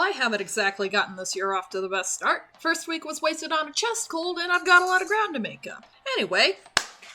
Well, I haven't exactly gotten this year off to the best start. First week was wasted on a chest cold, and I've got a lot of ground to make up. Anyway,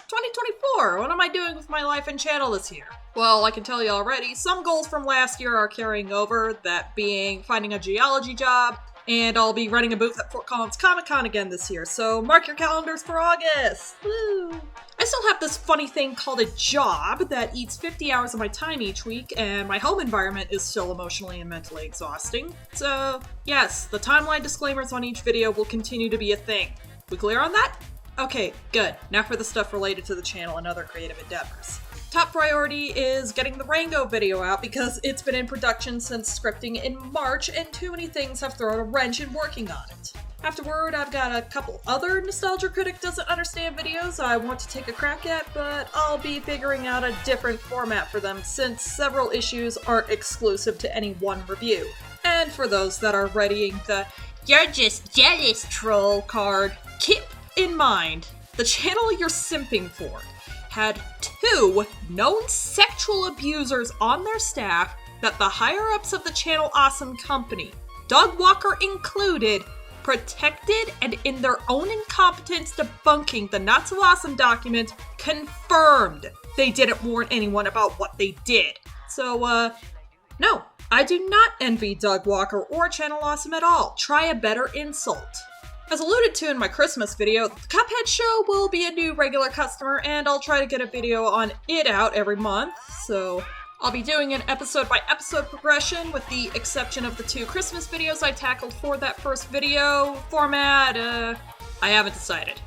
2024, what am I doing with my life and channel this year? Well, I can tell you already, some goals from last year are carrying over, that being finding a geology job, and I'll be running a booth at Fort Collins Comic-Con again this year, so mark your calendars for August! Woo! I still have this funny thing called a job that eats 50 hours of my time each week, and my home environment is still emotionally and mentally exhausting. So, yes, the timeline disclaimers on each video will continue to be a thing. We clear on that? Okay, good. Now for the stuff related to the channel and other creative endeavors. Top priority is getting the Rango video out because it's been in production since scripting in March and too many things have thrown a wrench in working on it. Afterward, I've got a couple other Nostalgia Critic Doesn't Understand videos I want to take a crack at, but I'll be figuring out a different format for them since several issues aren't exclusive to any one review. And for those that are readying the "you're just jealous" troll card, keep in mind, the channel you're simping for had 2 known sexual abusers on their staff that the higher-ups of the Channel Awesome Company, Doug Walker included, protected and in their own incompetence debunking the Not So Awesome document, confirmed they didn't warn anyone about what they did. So, no, I do not envy Doug Walker or Channel Awesome at all. Try a better insult. As alluded to in my Christmas video, the Cuphead show will be a new regular customer, and I'll try to get a video on it out every month, so I'll be doing an episode-by-episode progression with the exception of the 2 Christmas videos I tackled for that first video. Format, I haven't decided.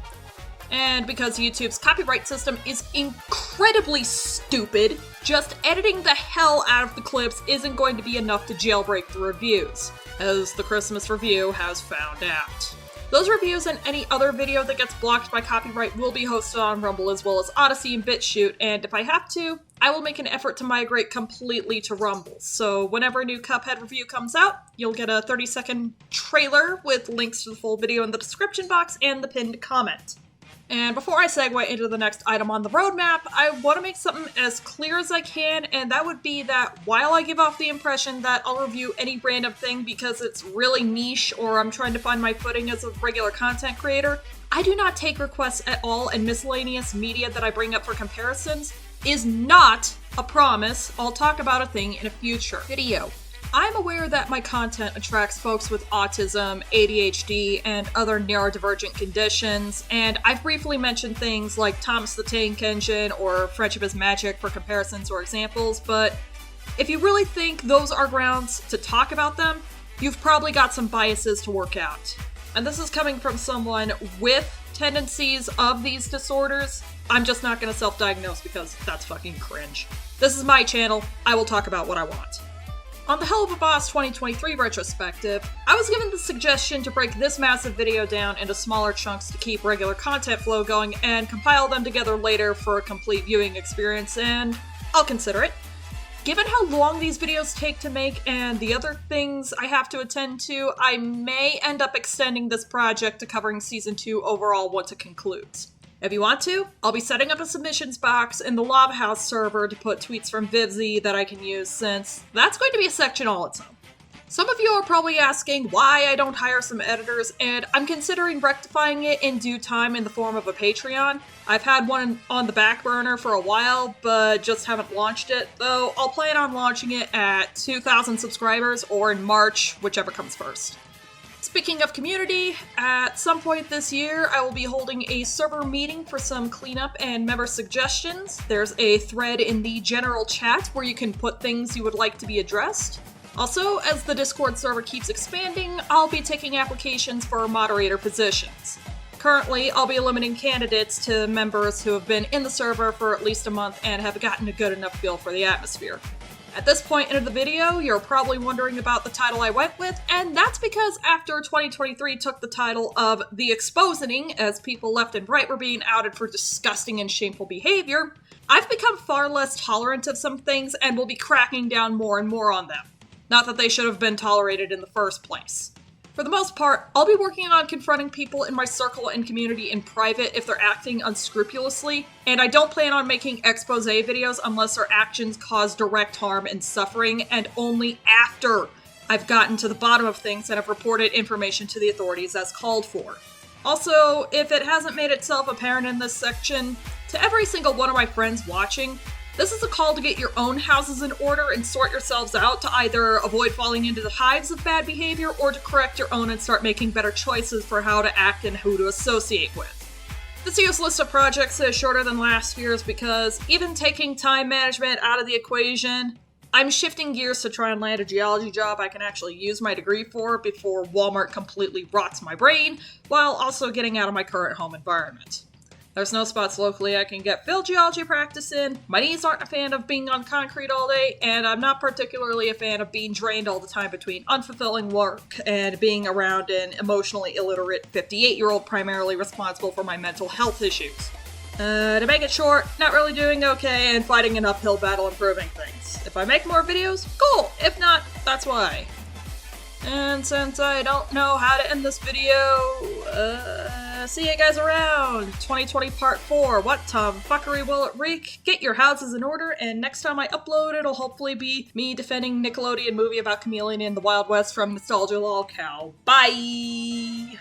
And because YouTube's copyright system is incredibly stupid, just editing the hell out of the clips isn't going to be enough to jailbreak the reviews, as the Christmas review has found out. Those reviews and any other video that gets blocked by copyright will be hosted on Rumble as well as Odyssey and BitChute, and if I have to, I will make an effort to migrate completely to Rumble. So whenever a new Cuphead review comes out, you'll get a 30-second trailer with links to the full video in the description box and the pinned comment. And before I segue into the next item on the roadmap, I want to make something as clear as I can, and that would be that while I give off the impression that I'll review any random thing because it's really niche or I'm trying to find my footing as a regular content creator, I do not take requests at all, and miscellaneous media that I bring up for comparisons is not a promise I'll talk about a thing in a future video. I'm aware that my content attracts folks with autism, ADHD, and other neurodivergent conditions, and I've briefly mentioned things like Thomas the Tank Engine or Friendship is Magic for comparisons or examples, but if you really think those are grounds to talk about them, you've probably got some biases to work out. And this is coming from someone with tendencies of these disorders. I'm just not going to self-diagnose because that's fucking cringe. This is my channel. I will talk about what I want. On the Hell of a Boss 2023 retrospective, I was given the suggestion to break this massive video down into smaller chunks to keep regular content flow going and compile them together later for a complete viewing experience, and I'll consider it. Given how long these videos take to make and the other things I have to attend to, I may end up extending this project to covering Season 2 overall once it concludes. If you want to, I'll be setting up a submissions box in the Lava House server to put tweets from Vivzy that I can use, since that's going to be a section all its own. Some of you are probably asking why I don't hire some editors, and I'm considering rectifying it in due time in the form of a Patreon. I've had one on the back burner for a while, but just haven't launched it, though I'll plan on launching it at 2,000 subscribers or in March, whichever comes first. Speaking of community, at some point this year, I will be holding a server meeting for some cleanup and member suggestions. There's a thread in the general chat where you can put things you would like to be addressed. Also, as the Discord server keeps expanding, I'll be taking applications for moderator positions. Currently, I'll be limiting candidates to members who have been in the server for at least a month and have gotten a good enough feel for the atmosphere. At this point into the video, you're probably wondering about the title I went with, and that's because after 2023 took the title of The Expositing, as people left and right were being outed for disgusting and shameful behavior, I've become far less tolerant of some things and will be cracking down more and more on them. Not that they should have been tolerated in the first place. For the most part, I'll be working on confronting people in my circle and community in private if they're acting unscrupulously, and I don't plan on making expose videos unless their actions cause direct harm and suffering, and only after I've gotten to the bottom of things and have reported information to the authorities as called for. Also, if it hasn't made itself apparent in this section, to every single one of my friends watching, this is a call to get your own houses in order and sort yourselves out to either avoid falling into the hives of bad behavior or to correct your own and start making better choices for how to act and who to associate with. This year's list of projects is shorter than last year's because even taking time management out of the equation, I'm shifting gears to try and land a geology job I can actually use my degree for before Walmart completely rots my brain, while also getting out of my current home environment. There's no spots locally I can get field geology practice in, my knees aren't a fan of being on concrete all day, and I'm not particularly a fan of being drained all the time between unfulfilling work and being around an emotionally illiterate 58-year-old primarily responsible for my mental health issues. To make it short, not really doing okay and fighting an uphill battle improving things. If I make more videos, cool! If not, that's why. And since I don't know how to end this video, see you guys around! 2020 Part 4, what tomfuckery will it wreak? Get your houses in order, and next time I upload, it'll hopefully be me defending Nickelodeon movie about chameleon in the Wild West from Nostalgia Lol Cow. Bye!